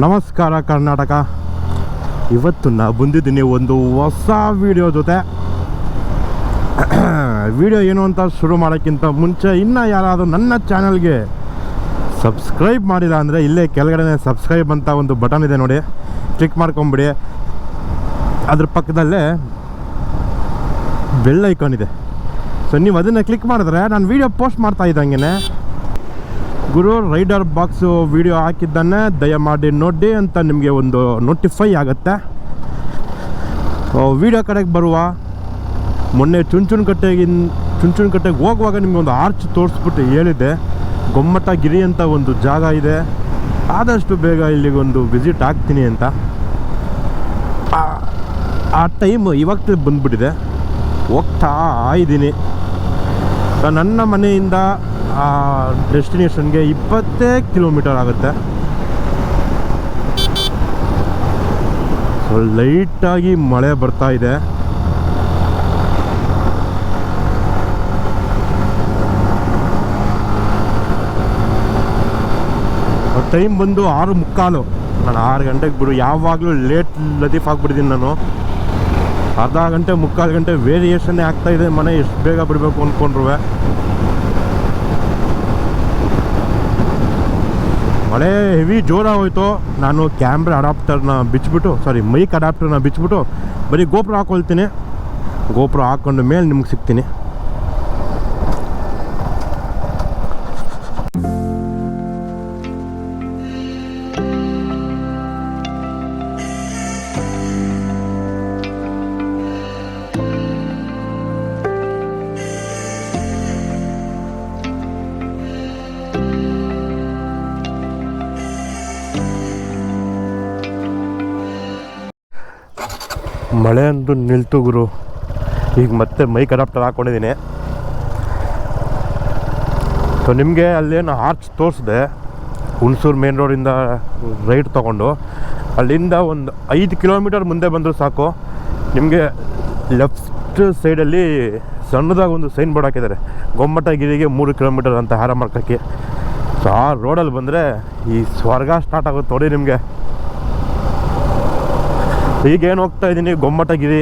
ನಮಸ್ಕಾರ ಕರ್ನಾಟಕ. ಇವತ್ತು ನಾ ಬಂದಿದ್ದೀನಿ ಒಂದು ಹೊಸ ವಿಡಿಯೋ ಜೊತೆ. ವಿಡಿಯೋ ಏನು ಅಂತ ಶುರು ಮಾಡೋಕ್ಕಿಂತ ಮುಂಚೆ ಇನ್ನೂ ಯಾರಾದರೂ ನನ್ನ ಚಾನಲ್ಗೆ ಸಬ್ಸ್ಕ್ರೈಬ್ ಮಾಡಿಲ್ಲ ಅಂದರೆ ಇಲ್ಲೇ ಕೆಳಗಡೆ ಸಬ್ಸ್ಕ್ರೈಬ್ ಅಂತ ಒಂದು ಬಟನ್ ಇದೆ ನೋಡಿ, ಕ್ಲಿಕ್ ಮಾಡ್ಕೊಂಬಿಡಿ. ಅದ್ರ ಪಕ್ಕದಲ್ಲೇ ಬೆಲ್ ಐಕಾನ್ ಇದೆ. ಸೊ ನೀವು ಅದನ್ನು ಕ್ಲಿಕ್ ಮಾಡಿದ್ರೆ ನಾನು ವಿಡಿಯೋ ಪೋಸ್ಟ್ ಮಾಡ್ತಾ ಇದ್ದಂಗೆ ಗುರು ರೈಡರ್ ಬಾಕ್ಸು ವಿಡಿಯೋ ಹಾಕಿದ್ದಾನೆ ದಯಮಾಡಿ ನೋಡಿ ಅಂತ ನಿಮಗೆ ಒಂದು ನೋಟಿಫೈ ಆಗುತ್ತೆ. ವಿಡಿಯೋ ಕಡೆಗೆ ಬರುವ ಮೊನ್ನೆ ಚುಂಚುನಕಟ್ಟೆಗೆ ಹೋಗುವಾಗ ನಿಮಗೆ ಒಂದು ಆರ್ಚ್ ತೋರಿಸ್ಬಿಟ್ಟು ಹೇಳಿದ್ದೆ, ಗೊಮ್ಮಟ ಗಿರಿ ಅಂತ ಒಂದು ಜಾಗ ಇದೆ, ಆದಷ್ಟು ಬೇಗ ಇಲ್ಲಿಗೊಂದು ವಿಸಿಟ್ ಆಗ್ತೀನಿ ಅಂತ. ಆ ಟೈಮ್ ಇವಾಗ ಬಂದುಬಿಟ್ಟಿದೆ, ಹೋಗ್ತಾ ಇದ್ದೀನಿ. ನನ್ನ ಮನೆಯಿಂದ ಆ ಡೆಸ್ಟಿನೇಷನ್ಗೆ 20 ಕಿಲೋಮೀಟರ್ ಆಗುತ್ತೆ. ಸೊ ಲೈಟಾಗಿ ಮಳೆ ಬರ್ತಾ ಇದೆ. ಟೈಮ್ ಬಂದು 6:45. ನಾನು 6 ಗಂಟೆಗೆ ಬಿಡು, ಯಾವಾಗಲೂ ಲೇಟ್ ಲತೀಫ್ ಆಗಿಬಿಟ್ಟಿದ್ದೀನಿ ನಾನು. ಅರ್ಧ ಗಂಟೆ 3/4 ಗಂಟೆ ವೇರಿಯೇಷನ್ನೇ ಆಗ್ತಾಯಿದೆ. ಮನೆ ಎಷ್ಟು ಬೇಗ ಬಿಡಬೇಕು ಅಂದ್ಕೊಂಡ್ರು ಮಳೆ ಹೆವಿ ಜೋರಾಗಿ ಹೋಯ್ತು. ನಾನು ಕ್ಯಾಮ್ರಾ ಅಡಾಪ್ಟರ್ನ ಮೈಕ್ ಅಡಾಪ್ಟರ್ನ ಬಿಚ್ಚಿಬಿಟ್ಟು ಬರೀ ಗೋಪುರ ಹಾಕ್ಕೊಳ್ತೀನಿ. ಗೋಪುರ ಹಾಕ್ಕೊಂಡು ಮೇಲೆ ನಿಮ್ಗೆ ಸಿಗ್ತೀನಿ. ಮಳೆ ಅಂತೂ ನಿಲ್ತು ಗುರು. ಈಗ ಮತ್ತೆ ಮೈಕ್ ಅಡಾಪ್ಟರ್ ಹಾಕ್ಕೊಂಡಿದ್ದೀನಿ. ಸೊ ನಿಮಗೆ ಅಲ್ಲೇನು ಆರ್ಚ್ ತೋರಿಸಿದೆ, ಹುಣಸೂರು ಮೇನ್ ರೋಡಿಂದ ರೈಟ್ ತೊಗೊಂಡು ಅಲ್ಲಿಂದ ಒಂದು 5 ಕಿಲೋಮೀಟರ್ ಮುಂದೆ ಬಂದರೂ ಸಾಕು, ನಿಮಗೆ ಲೆಫ್ಟ್ ಸೈಡಲ್ಲಿ ಸಣ್ಣದಾಗಿ ಒಂದು ಸೈನ್ ಬೋರ್ಡ್ ಹಾಕಿದ್ದಾರೆ, ಗೊಮ್ಮಟ ಗಿರಿಗೆ 3 ಕಿಲೋಮೀಟರ್ ಅಂತ ಹಾರ ಮಾರ್ಕಕ್ಕೆ. ಸೊ ಆ ರೋಡಲ್ಲಿ ಬಂದರೆ ಈ ಸ್ವರ್ಗ ಸ್ಟಾರ್ಟ್ ಆಗುತ್ತೆ ನೋಡಿ ನಿಮಗೆ. ಈಗೇನು ಹೋಗ್ತಾ ಇದ್ದೀನಿ, ಗೊಮ್ಮಟಗಿರಿ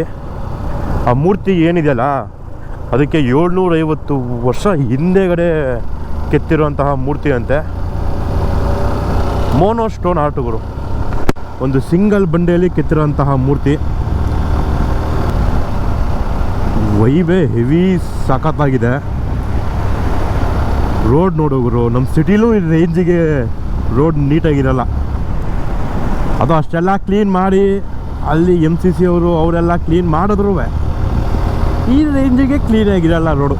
ಆ ಮೂರ್ತಿ ಏನಿದೆಯಲ್ಲ ಅದಕ್ಕೆ 750 ವರ್ಷ ಹಿಂದೆಗಡೆ ಕೆತ್ತಿರುವಂತಹ ಮೂರ್ತಿ ಅಂತೆ. ಮೋನೋ ಸ್ಟೋನ್ ಆರ್ಟುಗಳು, ಒಂದು ಸಿಂಗಲ್ ಬಂಡೆಯಲ್ಲಿ ಕೆತ್ತಿರುವಂತಹ ಮೂರ್ತಿ. ವೈಬೇ ಹೆವಿ ಸಖತ್ತಾಗಿದೆ. ರೋಡ್ ನೋಡೋರು ನಮ್ಮ ಸಿಟಿಲೂ ಈ ರೇಂಜಿಗೆ ರೋಡ್ ನೀಟಾಗಿರಲ್ಲ. ಅದು ಅಷ್ಟೆಲ್ಲ ಕ್ಲೀನ್ ಮಾಡಿ ಅಲ್ಲಿ MCC ಅವರೆಲ್ಲ ಕ್ಲೀನ್ ಮಾಡಿದ್ರು ಈ ರೇಂಜಿಗೆ ಕ್ಲೀನಾಗಿರಲ್ಲ ರೋಡು.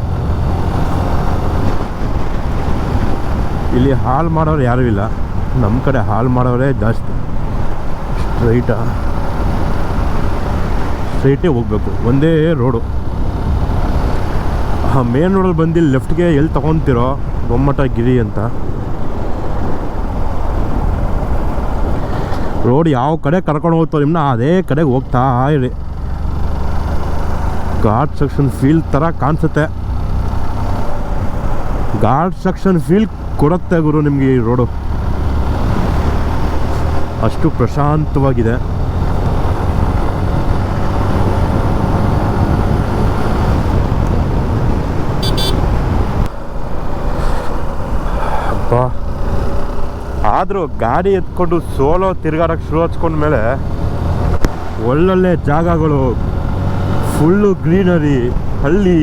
ಇಲ್ಲಿ ಹಾಳು ಮಾಡೋರು ಯಾರೂ ಇಲ್ಲ, ನಮ್ಮ ಕಡೆ ಹಾಳು ಮಾಡೋರೇ ಜಾಸ್ತಿ. ಸ್ಟ್ರೈಟೇ ಹೋಗ್ಬೇಕು, ಒಂದೇ ರೋಡು. ಆ ಮೇನ್ ರೋಡಲ್ಲಿ ಬಂದು ಲೆಫ್ಟ್ಗೆ ಎಲ್ಲಿ ತೊಗೊತಿರೋ ಗೊಮ್ಮಟ ಗಿರಿ ಅಂತ ರೋಡ್ ಯಾವ ಕಡೆ ಕರ್ಕೊಂಡು ಹೋಗ್ತಾರೋ ನಿಮ್ಮನ್ನ ಅದೇ ಕಡೆಗೆ ಹೋಗ್ತಾ ಇರಿ. ಘಾಟ್ ಸೆಕ್ಷನ್ ಫೀಲ್ ಥರ ಕಾಣಿಸುತ್ತೆ, ಘಾಟ್ ಸೆಕ್ಷನ್ ಫೀಲ್ ಕೊಡುತ್ತೆ ಗುರು ನಿಮಗೆ ಈ ರೋಡು. ಅಷ್ಟು ಪ್ರಶಾಂತವಾಗಿದೆ. ಅಬ್ಬಾ, ಆದರೂ ಗಾಡಿ ಎತ್ಕೊಂಡು ಸೋಲೋ ತಿರುಗಾಡೋಕ್ಕೆ ಶುರು ಹಚ್ಕೊಂಡ್ಮೇಲೆ ಒಳ್ಳೊಳ್ಳೆ ಜಾಗಗಳು, ಫುಲ್ಲು ಗ್ರೀನರಿ, ಹಳ್ಳಿ,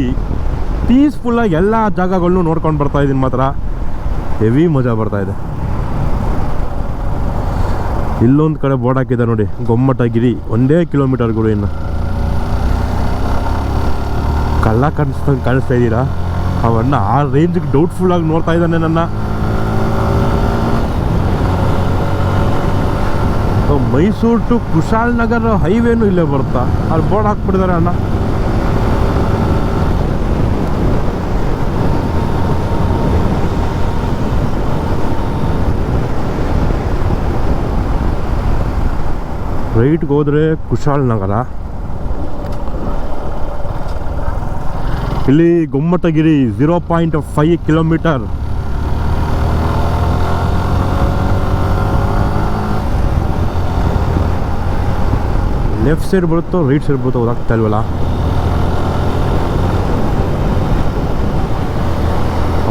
ಪೀಸ್ಫುಲ್ಲಾಗಿ ಎಲ್ಲ ಜಾಗಗಳನ್ನೂ ನೋಡ್ಕೊಂಡು ಬರ್ತಾಯಿದ್ದೀನಿ. ಮಾತ್ರ ಹೆವಿ ಮಜಾ ಬರ್ತಾಯಿದೆ. ಇಲ್ಲೊಂದು ಕಡೆ ಬೋರ್ಡ್ ಹಾಕಿದೆ ನೋಡಿ, ಗೊಮ್ಮಟಗಿರಿ 1 ಕಿಲೋಮೀಟರ್ ಗುರು. ಇನ್ನು ಕಳ್ಳ ಕಾಣಿಸ್ತಾ ಇದ್ದೀರಾ? ಅವನ್ನ ಆ ರೇಂಜಿಗೆ ಡೌಟ್ಫುಲ್ಲಾಗಿ ನೋಡ್ತಾ ಇದ್ದಾನೆ ನನ್ನ. ಮೈಸೂರು ಟು ಕುಶಾಲನಗರ ಹೈವೇನು ಇಲ್ಲೇ ಬರುತ್ತಾ? ಅಲ್ಲಿ ಬೋರ್ಡ್ ಹಾಕ್ಬಿಟ್ಟಿದ್ದಾರೆ ಅಣ್ಣ. ರೈಟ್ಗೆ ಹೋದರೆ ಕುಶಾಲನಗರ, ಇಲ್ಲಿ ಗೊಮ್ಮಟಗಿರಿ 0.5 ಕಿಲೋಮೀಟರ್. ಲೆಫ್ಟ್ ಸೈಡ್ ಬರುತ್ತೋ ರೈಟ್ ಸೈಡ್ ಬರುತ್ತೋ ಗೊತ್ತಾಗ್ತಾ ಇಲ್ವಲ್ಲ.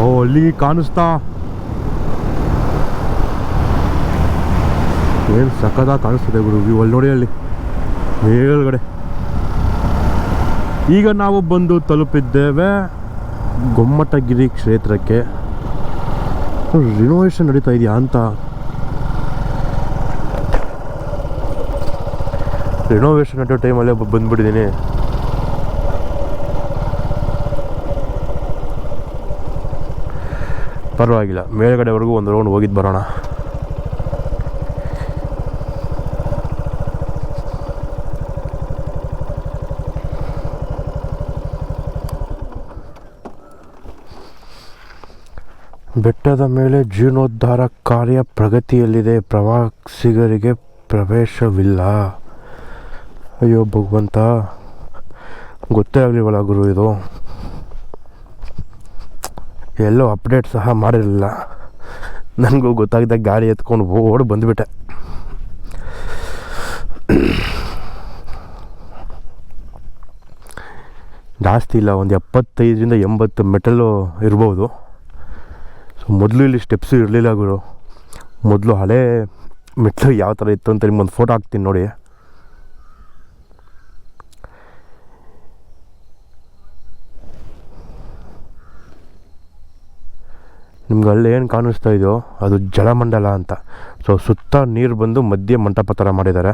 ಓ ಅಲ್ಲಿ ಕಾಣಿಸ್ತಾ ಏನು ಸಖತ್ತಾಗಿ ಕಾಣಿಸ್ತಿದೆ ಗುರು ವ್ಯೂ. ಅಲ್ಲಿ ನೋಡಿ ಅಲ್ಲಿ ಮೇಲ್ಗಡೆ. ಈಗ ನಾವು ಬಂದು ತಲುಪಿದ್ದೇವೆ ಗೊಮ್ಮಟಗಿರಿ ಕ್ಷೇತ್ರಕ್ಕೆ. ರಿನೋವೇಷನ್ ನಡೀತಾ ಇದೆಯಾ ಅಂತ. ರಿನೋವೇಷನ್ ನಡೆಯೋ ಟೈಮಲ್ಲೇ ಬಂದ್ಬಿಟ್ಟಿದ್ದೀನಿ. ಪರವಾಗಿಲ್ಲ, ಮೇಲ್ಗಡೆವರೆಗೂ ಒಂದು ರೌಂಡ್ ಹೋಗಿದ್ದು ಬರೋಣ. ಬೆಟ್ಟದ ಮೇಲೆ ಜೀರ್ಣೋದ್ಧಾರ ಕಾರ್ಯ ಪ್ರಗತಿಯಲ್ಲಿದೆ, ಪ್ರವಾಸಿಗರಿಗೆ ಪ್ರವೇಶವಿಲ್ಲ. ಅಯ್ಯೋ ಭಗವಂತ, ಗೊತ್ತೇ ಆಗಲಿವಲ್ಲ ಗುರು. ಇದು ಎಲ್ಲೋ ಅಪ್ಡೇಟ್ ಸಹ ಮಾಡಿರಲಿಲ್ಲ. ನನಗೂ ಗೊತ್ತಾಗ್ದಾಗ ಗಾಡಿ ಎತ್ಕೊಂಡು ಓಡಿ ಬಂದುಬಿಟ್ಟೆ. ಜಾಸ್ತಿ ಇಲ್ಲ, ಒಂದು 75ರಿಂದ 80 ಮೆಟಲು ಇರ್ಬೋದು. ಸೊ ಮೊದಲು ಇಲ್ಲಿ ಸ್ಟೆಪ್ಸು ಇರಲಿಲ್ಲ ಗುರು. ಮೊದಲು ಹಳೇ ಮೆಟ್ಲು ಯಾವ ಥರ ಇತ್ತು ಅಂತ ನಿಮ್ಗೊಂದು ಫೋಟೋ ಹಾಕ್ತೀನಿ ನೋಡಿ. ನಿಮ್ಗೆ ಅಲ್ಲಿ ಏನು ಕಾಣಿಸ್ತಾ ಇದೆಯೋ ಅದು ಜಲಮಂಡಲ ಅಂತ. ಸೊ ಸುತ್ತ ನೀರು ಬಂದು ಮಧ್ಯೆ ಮಂಟಪ ಥರ ಮಾಡಿದ್ದಾರೆ.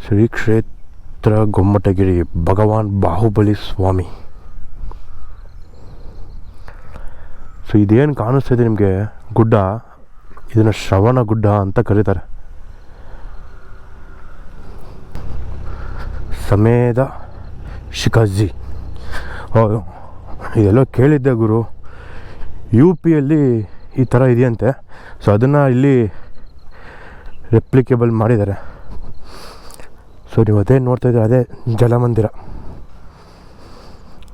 ಶ್ರೀ ಕ್ಷೇತ್ರ ಗೊಮ್ಮಟಗಿರಿ, ಭಗವಾನ್ ಬಾಹುಬಲಿ ಸ್ವಾಮಿ. ಸೊ ಇದೇನು ಕಾಣಿಸ್ತಿದೆ ನಿಮಗೆ ಗುಡ್ಡ, ಇದನ್ನು ಶ್ರವಣ ಗುಡ್ಡ ಅಂತ ಕರೀತಾರೆ. ಸಮೇದ ಶಿಖಾಜಿ. ಇದೆಲ್ಲೋ ಕೇಳಿದ್ದೆ ಗುರು, ಯು ಪಿಯಲ್ಲಿ ಈ ಥರ ಇದೆಯಂತೆ. ಸೊ ಅದನ್ನು ಇಲ್ಲಿ ರೆಪ್ಲಿಕೇಬಲ್ ಮಾಡಿದ್ದಾರೆ. ಸೊ ನೀವು ಅದೇ ನೋಡ್ತಾ ಇದ್ದೀರ, ಅದೇ ಜಲಮಂದಿರ.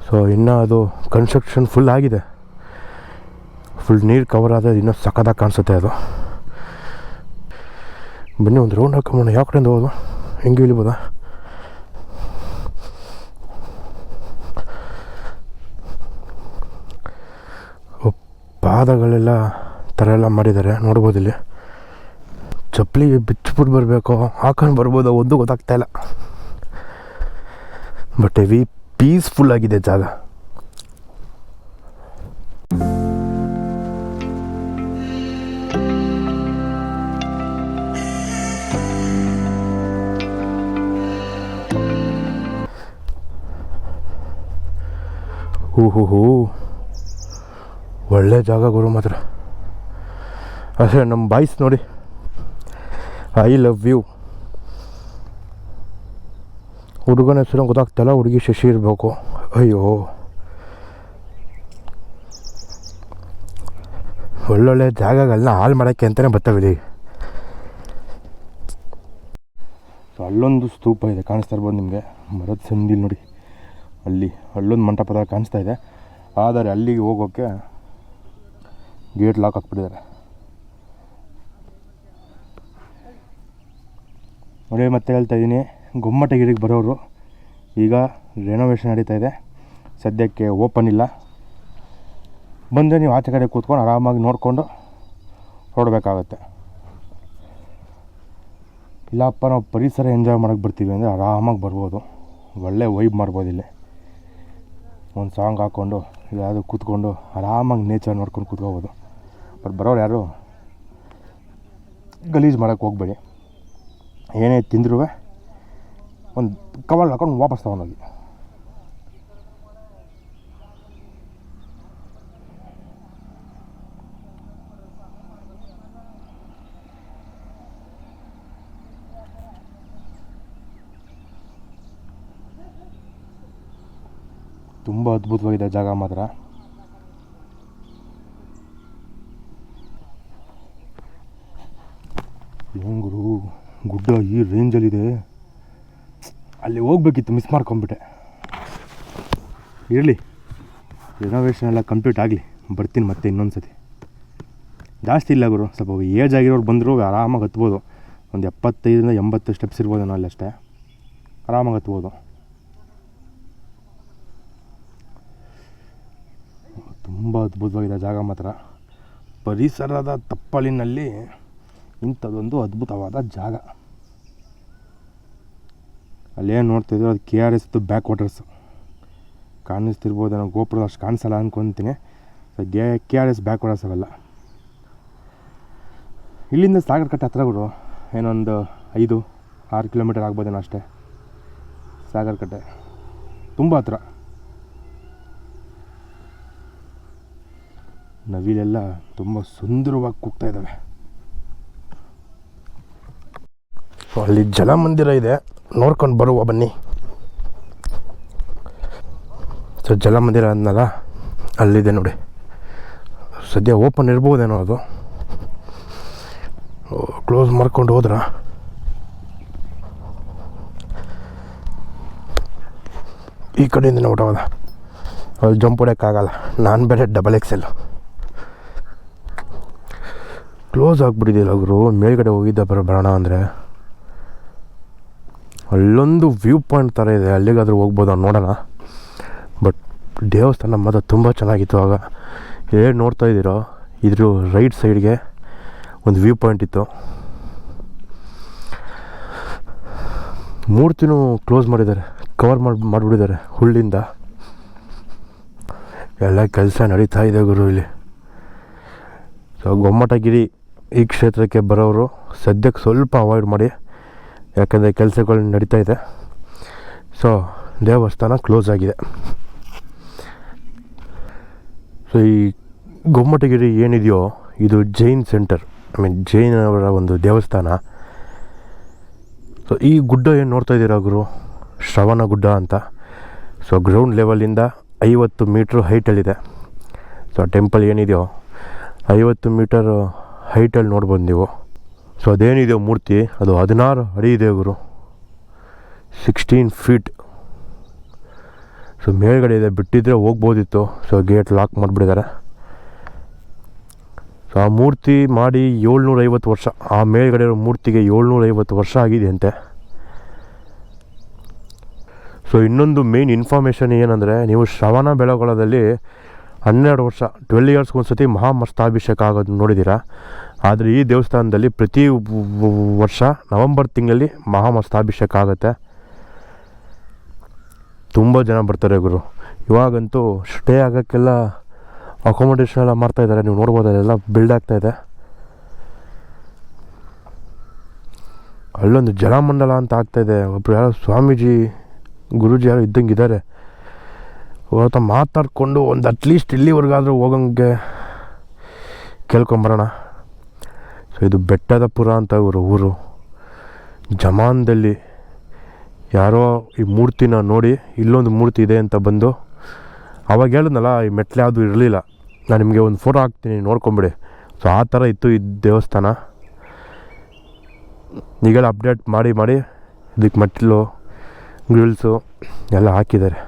ಸೊ ಇನ್ನೂ ಅದು ಕನ್ಸ್ಟ್ರಕ್ಷನ್ ಫುಲ್ ಆಗಿದೆ. ಫುಲ್ ನೀರು ಕವರ್ ಆದರೆ ಇನ್ನೂ ಸಖತ್ತಾಗಿ ಕಾಣಿಸುತ್ತೆ ಅದು. ಬನ್ನಿ ಒಂದು ರೌಂಡ್ ಹಾಕೊಂಬೋಣ. ಯಾವ ಕಡೆಯಿಂದ ಹೋಗೋದು, ಹೆಂಗೆ ಇಳಿಬೋದಾ? ಪಾದಗಳೆಲ್ಲ ಥರ ಎಲ್ಲ ಮಾಡಿದ್ದಾರೆ, ನೋಡ್ಬೋದು. ಇಲ್ಲಿ ಚಪ್ಪಲಿ ಬಿಚ್ಚಿಬಿಟ್ಟು ಬರಬೇಕು, ಹಾಕೊಂಡು ಬರ್ಬೋದು, ಒಂದು ಗೊತ್ತಾಗ್ತಾ ಇಲ್ಲ. ಬಟ್ ಹೆವಿ ಪೀಸ್ಫುಲ್ ಆಗಿದೆ ಜಾಗ. ಹೂ ಒಳ್ಳೆ ಜಾಗ ಗುರು ಮಾತ್ರ. ಅಷ್ಟೇ ನಮ್ಮ ಬಾಯ್ಸ್ ನೋಡಿ, ಐ ಲವ್ ಯು. ಹುಡುಗನ ಹೆಸರು ಗೊತ್ತಾಗ್ತಲ್ಲ, ಹುಡುಗಿ ಶಶಿ ಇರಬೇಕು. ಅಯ್ಯೋ, ಒಳ್ಳೊಳ್ಳೆ ಜಾಗಗಳನ್ನ ಹಾಳು ಮಾಡೋಕ್ಕೆ ಅಂತಲೇ ಬರ್ತಾವಿಲ್ಲಿ. ಸೊ ಅಲ್ಲೊಂದು ಸ್ತೂಪ ಇದೆ, ಕಾಣಿಸ್ತಾ ಇರ್ಬೋದು ನಿಮಗೆ, ಮರದ ಸಂದಿಲ್ ನೋಡಿ. ಅಲ್ಲೊಂದು ಮಂಟಪದ ಕಾಣಿಸ್ತಾ ಇದೆ. ಆದರೆ ಅಲ್ಲಿಗೆ ಹೋಗೋಕ್ಕೆ ಗೇಟ್ ಲಾಕ್ ಹಾಕ್ಬಿಟ್ಟಿದ್ದಾರೆ ನೋಡಿ. ಮತ್ತೆ ಹೇಳ್ತಾ ಇದ್ದೀನಿ, ಗೊಮ್ಮಟಗಿರಿಗೆ ಬರೋರು ಈಗ ರೆನೋವೇಷನ್ ನಡೀತಾ ಇದೆ, ಸದ್ಯಕ್ಕೆ ಓಪನ್ ಇಲ್ಲ. ಬಂದರೆ ನೀವು ಆಚೆ ಕಡೆ ಕೂತ್ಕೊಂಡು ಆರಾಮಾಗಿ ನೋಡಿಕೊಂಡು ಹೊರಡಬೇಕಾಗತ್ತೆ. ಇಲ್ಲಪ್ಪ ನಾವು ಪರಿಸರ ಎಂಜಾಯ್ ಮಾಡೋಕ್ಕೆ ಬರ್ತೀವಿ ಅಂದರೆ ಆರಾಮಾಗಿ ಬರ್ಬೋದು, ಒಳ್ಳೆ ವೈಬ್ ಮಾಡ್ಬೋದು. ಇಲ್ಲಿ ಒಂದು ಸಾಂಗ್ ಹಾಕ್ಕೊಂಡು ಯಾವುದು ಕೂತ್ಕೊಂಡು ಆರಾಮಾಗಿ ನೇಚರ್ ನೋಡ್ಕೊಂಡು ಕೂತ್ಕೋಬೋದು. ಬಟ್ ಬರೋರು ಯಾರು ಗಲೀಜು ಮಾಡೋಕ್ಕೆ ಹೋಗಬೇಡಿ. ಏನೇ ತಿಂದರೂ ಒಂದು ಕವರ್ ಹಾಕೊಂಡು ವಾಪಸ್ ತೊಗೊಂಡೋಗಿ. ತುಂಬ ಅದ್ಭುತವಾಗಿದೆ ಜಾಗ ಮಾತ್ರ. ಏನು ಗುರು, ಗುಡ್ಡ ಈ ರೇಂಜಲ್ಲಿದೆ. ಅಲ್ಲಿ ಹೋಗ್ಬೇಕಿತ್ತು, ಮಿಸ್ ಮಾಡ್ಕೊಂಬಿಟ್ಟೆ. ಇರಲಿ, ರಿನೋವೇಷನ್ ಎಲ್ಲ ಕಂಪ್ಲೀಟ್ ಆಗಲಿ, ಬರ್ತೀನಿ ಮತ್ತೆ ಇನ್ನೊಂದು ಸತಿ. ಜಾಸ್ತಿ ಇಲ್ಲ ಗುರು, ಸ್ವಲ್ಪ ಏಜ್ ಆಗಿರೋರು ಬಂದರೂ ಆರಾಮಾಗಿ ಹತ್ಬೋದು. ಒಂದು 75 ಇಂದ 80 ಸ್ಟೆಪ್ಸ್ ಇರ್ಬೋದು ನಾನು ಅಲ್ಲಷ್ಟೇ, ಆರಾಮಾಗಿ ಹತ್ಬೋದು. ತುಂಬ ಅದ್ಭುತವಾಗಿದೆ ಜಾಗ ಮಾತ್ರ. ಪರಿಸರದ ತಪ್ಪಲಿನಲ್ಲಿ ಇಂಥದ್ದೊಂದು ಅದ್ಭುತವಾದ ಜಾಗ. ಅಲ್ಲೇನು ನೋಡ್ತಾಯಿದ್ರು ಅದು KRS ಬ್ಯಾಕ್ ವಾಟರ್ಸು ಕಾಣಿಸ್ತಿರ್ಬೋದು. ನಾನು ಗೋಪುರದ ಅಷ್ಟು ಕಾಣಿಸಲ್ಲ ಅಂದ್ಕೊತೀನಿ. KRS ಬ್ಯಾಕ್ ವಾಟರ್ಸ್ ಅವೆಲ್ಲ. ಇಲ್ಲಿಂದ ಸಾಗರಕಟ್ಟೆ ಹತ್ರ ಗುರು, ಏನೊಂದು 5-6 ಕಿಲೋಮೀಟರ್ ಆಗ್ಬೋದೇನೋ ಅಷ್ಟೇ. ಸಾಗರಕಟ್ಟೆ ತುಂಬ ಹತ್ರ. ನವಿಲೆಲ್ಲ ತುಂಬ ಸುಂದರವಾಗಿ ಕೂಗ್ತಾ ಇದ್ದಾವೆ. ಅಲ್ಲಿ ಜಲಮಂದಿರ ಇದೆ, ನೋಡ್ಕೊಂಡು ಬರುವ ಬನ್ನಿ. ಸೊ ಜಲಮಂದಿರ ಅಂದಲ್ಲ, ಅಲ್ಲಿದೆ ನೋಡಿ. ಸದ್ಯ ಓಪನ್ ಇರ್ಬೋದೇನೋ, ಅದು ಕ್ಲೋಸ್ ಮಾಡ್ಕೊಂಡು ಹೋದ್ರ. ಈ ಕಡೆಯಿಂದ ಹೊಟ್ಟೋದ, ಅಲ್ಲಿ ಜಂಪ್ ಹೊಡ್ಯೋಕ್ಕಾಗಲ್ಲ, ನಾನು ಬೇರೆ XXL. ಕ್ಲೋಸ್ ಆಗಿಬಿಟ್ಟಿದ್ದಿಲ್ಲ ಗುರು. ಮೇಲ್ಗಡೆ ಹೋಗಿದ್ದ ಬರೋಣ ಅಂದರೆ ಅಲ್ಲೊಂದು ವ್ಯೂ ಪಾಯಿಂಟ್ ಥರ ಇದೆ, ಅಲ್ಲಿಗಾದರೂ ಹೋಗ್ಬೋದು ನೋಡೋಣ. ಬಟ್ ದೇವಸ್ಥಾನ ಮಾತ್ರ ತುಂಬ ಚೆನ್ನಾಗಿತ್ತು. ಆಗ ಏನು ನೋಡ್ತಾ ಇದ್ದೀರೋ ಇದ್ರ ರೈಟ್ ಸೈಡ್ಗೆ ಒಂದು ವ್ಯೂ ಪಾಯಿಂಟ್ ಇತ್ತು. ಮೂರ್ತಿನೂ ಕ್ಲೋಸ್ ಮಾಡಿದ್ದಾರೆ, ಕವರ್ ಮಾಡಿಬಿಟ್ಟಿದ್ದಾರೆ ಹುಲ್ಲಿಂದ. ಎಲ್ಲ ಕೆಲಸ ನಡೀತಾ ಇದೆ ಗುರು ಇಲ್ಲಿ. ಸೊ ಗೊಮ್ಮಟಗಿರಿ ಈ ಕ್ಷೇತ್ರಕ್ಕೆ ಬರೋರು ಸದ್ಯಕ್ಕೆ ಸ್ವಲ್ಪ ಅವಾಯ್ಡ್ ಮಾಡಿ, ಯಾಕಂದರೆ ಕೆಲಸಗಳು ನಡೀತಾ ಇದೆ. ಸೊ ದೇವಸ್ಥಾನ ಕ್ಲೋಸ್ ಆಗಿದೆ. ಸೊ ಈ ಗೊಮ್ಮಟಗಿರಿ ಏನಿದೆಯೋ ಇದು ಜೈನ್ ಸೆಂಟರ್, ಜೈನವರ ಒಂದು ದೇವಸ್ಥಾನ. ಸೊ ಈ ಗುಡ್ಡ ಏನು ನೋಡ್ತಾ ಇದ್ದೀರಾ ಗುರು, ಶ್ರವಣ ಗುಡ್ಡ ಅಂತ. ಸೊ ಗ್ರೌಂಡ್ ಲೆವೆಲಿಂದ 50 ಮೀಟ್ರ್ ಹೈಟಲ್ಲಿದೆ. ಸೊ ಟೆಂಪಲ್ ಏನಿದೆಯೋ 50 ಮೀಟರ್ ಹೈಟಲ್ಲಿ ನೋಡ್ಬೋದು ನೀವು. ಸೊ ಅದೇನಿದೆಯೋ ಮೂರ್ತಿ ಅದು 16 ಅಡಿ ಇದೆ ಗುರು, 16 ಫೀಟ್. ಸೊ ಮೇಲ್ಗಡೆ ಇದೆ, ಬಿಟ್ಟಿದ್ರೆ ಹೋಗ್ಬೋದಿತ್ತು. ಸೊ ಗೇಟ್ ಲಾಕ್ ಮಾಡಿಬಿಟ್ಟಿದ್ದಾರೆ. ಸೊ ಆ ಮೂರ್ತಿ ಮಾಡಿ 750 ವರ್ಷ. ಆ ಮೇಲ್ಗಡೆ ಇರೋ ಮೂರ್ತಿಗೆ 750 ವರ್ಷ ಆಗಿದೆ ಅಂತೆ. ಸೊ ಇನ್ನೊಂದು ಮೇನ್ ಇನ್ಫಾರ್ಮೇಷನ್ ಏನಂದರೆ, ನೀವು ಶ್ರವಣ ಬೆಳಗೊಳದಲ್ಲಿ 12 ವರ್ಷ 12 ಇಯರ್ಸ್ಗೆ ಒಂದು ಸತಿ ಮಹಾಮಸ್ತಾಭಿಷೇಕ ಆಗೋದು ನೋಡಿದ್ದೀರಾ. ಆದರೆ ಈ ದೇವಸ್ಥಾನದಲ್ಲಿ ಪ್ರತಿ ವರ್ಷ ನವಂಬರ್ ತಿಂಗಳಲ್ಲಿ ಮಹಾಮಸ್ತಾಭಿಷೇಕ ಆಗುತ್ತೆ. ತುಂಬ ಜನ ಬರ್ತಾರೆ ಗುರು. ಇವಾಗಂತೂ ಸ್ಟೇ ಆಗೋಕ್ಕೆಲ್ಲ ಅಕೊಮಡೇಷನ್ ಎಲ್ಲ ಮಾಡ್ತಾಯಿದ್ದಾರೆ, ನೀವು ನೋಡ್ಬೋದು. ಅಲ್ಲೆಲ್ಲ ಬಿಲ್ಡ್ ಆಗ್ತಾಯಿದೆ. ಅಲ್ಲೊಂದು ಜಲಮಂಡಲ ಅಂತ ಆಗ್ತಾಯಿದೆ. ಒಬ್ಬರು ಯಾರೋ ಸ್ವಾಮೀಜಿ ಗುರೂಜಿ ಯಾರೋ ಇದ್ದಂಗಿದ್ದಾರೆ. ಅವತ್ತ ಮಾತಾಡಿಕೊಂಡು ಒಂದು ಅಟ್ಲೀಸ್ಟ್ ಇಲ್ಲಿವರೆಗಾದರೂ ಹೋಗಂಗೆ ಕೇಳ್ಕೊಂಬರೋಣ. ಸೊ ಇದು ಬೆಟ್ಟದಪುರ ಅಂತ ಊರು. ಜಮಾನ್ದಲ್ಲಿ ಯಾರೋ ಈ ಮೂರ್ತಿನ ನೋಡಿ ಇಲ್ಲೊಂದು ಮೂರ್ತಿ ಇದೆ ಅಂತ ಬಂದು, ಅವಾಗ ಹೇಳಿದ್ನಲ್ಲ ಈ ಮೆಟ್ಲು ಯಾವುದು ಇರಲಿಲ್ಲ, ನಾನು ನಿಮಗೆ ಒಂದು ಫೋಟೋ ಹಾಕ್ತೀನಿ ನೋಡ್ಕೊಂಬಿಡಿ. ಸೊ ಆ ಥರ ಇತ್ತು ಈ ದೇವಸ್ಥಾನ. ಈಗೆಲ್ಲ ಅಪ್ಡೇಟ್ ಮಾಡಿ ಇದಕ್ಕೆ ಮೆಟ್ಲು ಗ್ರಿಲ್ಸು ಎಲ್ಲ ಹಾಕಿದ್ದಾರೆ.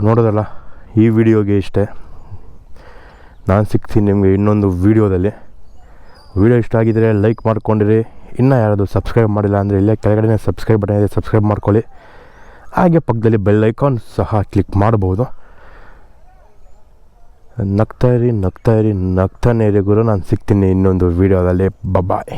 ನೋಡೋದಲ್ಲ, ಈ ವಿಡಿಯೋಗೆ ಇಷ್ಟೇ. ನಾನು ಸಿಗ್ತೀನಿ ನಿಮಗೆ ಇನ್ನೊಂದು ವಿಡಿಯೋದಲ್ಲಿ. ವಿಡಿಯೋ ಇಷ್ಟ ಆಗಿದ್ದರೆ ಲೈಕ್ ಮಾಡ್ಕೊಂಡಿರಿ. ಇನ್ನೂ ಯಾರಾದರೂ ಸಬ್ಸ್ಕ್ರೈಬ್ ಮಾಡಿಲ್ಲ ಅಂದರೆ ಇಲ್ಲೇ ಕೆಳಗಡೆ ಸಬ್ಸ್ಕ್ರೈಬ್ ಬಟನ್ ಇದೆ, ಸಬ್ಸ್ಕ್ರೈಬ್ ಮಾಡ್ಕೊಳ್ಳಿ. ಹಾಗೆ ಪಕ್ಕದಲ್ಲಿ ಬೆಲ್ ಐಕಾನ್ ಸಹ ಕ್ಲಿಕ್ ಮಾಡ್ಬೋದು. ನಗ್ತಾಯಿರಿ ನಗ್ತಾನೇ ಇರಿ ಗುರು. ನಾನು ಸಿಗ್ತೀನಿ ಇನ್ನೊಂದು ವಿಡಿಯೋದಲ್ಲಿ. ಬಾಯ್.